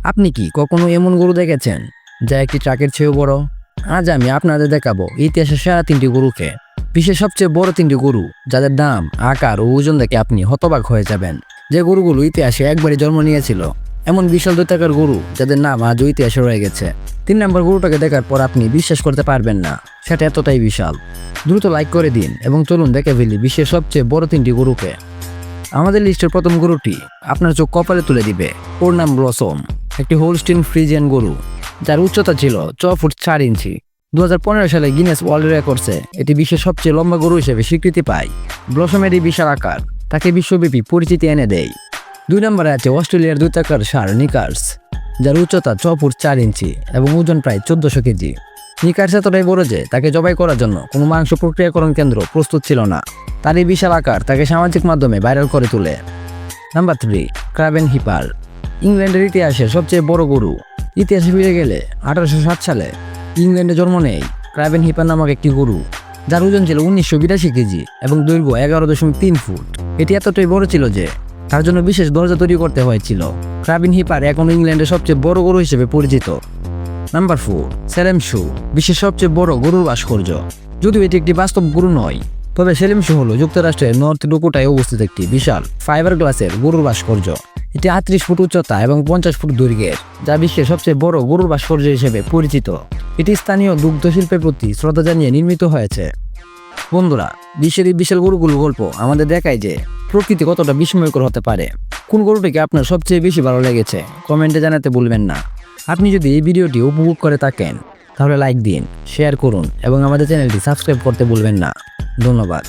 আপনি কি কখনো এমন গরু দেখেছেন যা একটি ট্রাকের চেয়েও বড়? আজ আমি আপনাদের দেখাবো ইতিহাসের সেরা তিনটি গরুকে, বিশ্বের সবচেয়ে বড় তিনটি গরু যাদের দাম, আকার ও ওজন দেখে আপনি হতবাক হয়ে যাবেন। যে গরুগুলো ইতিহাসে একবারই জন্ম নিয়েছিল, এমন বিশাল দৈত্যাকার গরু যাদের নাম আজও ইতিহাসে রয়ে গেছে। 3 নম্বর গরুটাকে দেখার পর আপনি বিশ্বাস করতে পারবেন না, সেটা এতটাই বিশাল। দ্রুত লাইক করে দিন এবং চলুন দেখে ফেলি বিশ্বের সবচেয়ে বড় তিনটি গরুকে। আমাদের লিস্টের প্রথম গরুটি আপনার চোখ কপালে তুলে দিবে। ওর নাম ব্লসম, একটি হোলস্টিন ফ্রিজিয়ান গরু যার উচ্চতা ছিল 6 ফুট 4 ইঞ্চি। 2015 সালে গিনেস ওয়ার্ল্ড রেকর্ডসে এটি বিশ্বের সবচেয়ে লম্বা গরু হিসেবে স্বীকৃতি পায়। ব্লসমের এই বিশাল আকার তাকে বিশ্বব্যাপী পরিচিতি এনে দেয়। 2 নম্বরে আছে অস্ট্রেলিয়ার দৈত্যাকার ষাঁড় নিকার্স, যার উচ্চতা 6 ফুট 4 ইঞ্চি এবং ওজন প্রায় 1400 কেজি। নিকার্স এতটাই বড় যে তাকে জবাই করার জন্য কোনো মাংস প্রক্রিয়াকরণ কেন্দ্র প্রস্তুত ছিল না। তার এই বিশাল আকার তাকে সামাজিক মাধ্যমে ভাইরাল করে তোলে। নাম্বার 3, ক্রাবেন হিপার, ইংল্যান্ডের ইতিহাসের সবচেয়ে বড় গরু। ইতিহাসে ফিরে গেলে 1807 সালে ইংল্যান্ডে জন্ম নেয় ক্রাবেন হিপার নামক একটি গরু, যার ওজন ছিল 1982 কেজি এবং দৈর্ঘ্য 11.3 ফুট। এটি এতটাই বড় ছিল যে তার জন্য বিশেষ দরজা তৈরি করতে হয়েছিল। ক্রাবেন হিপার এখন ইংল্যান্ডের সবচেয়ে বড় গরু হিসেবে পরিচিত। নাম্বার 4, সেলেম শু, বিশ্বের সবচেয়ে বড় গরুর ভাস্কর্য। যদিও এটি একটি বাস্তব গরু নয়, তবে সেলেম শু হলো যুক্তরাষ্ট্রের নর্থ ডোকোটায় অবস্থিত একটি বিশাল ফাইবার গ্লাসের গরুর ভাস্কর্য। এটি 38 ফুট উচ্চতা এবং 50 ফুট দৈর্ঘ্যের, যা বিশ্বের সবচেয়ে বড় গরুর ভাস্কর্য হিসেবে পরিচিত। এটি স্থানীয় দুগ্ধ শিল্পের প্রতি শ্রদ্ধা জানিয়ে নির্মিত হয়েছে। বন্ধুরা, বিশ্বের এই বিশাল গরুগুলোর গল্প আমাদের দেখায় যে প্রকৃতি কতটা বিস্ময়কর হতে পারে। কোন গরুটিকে আপনার সবচেয়ে বেশি ভালো লেগেছে কমেন্টে জানাতে ভুলবেন না। আপনি যদি এই ভিডিওটি উপভোগ করে থাকেন তাহলে লাইক দিন, শেয়ার করুন এবং আমাদের চ্যানেলটি সাবস্ক্রাইব করতে ভুলবেন না। ধন্যবাদ।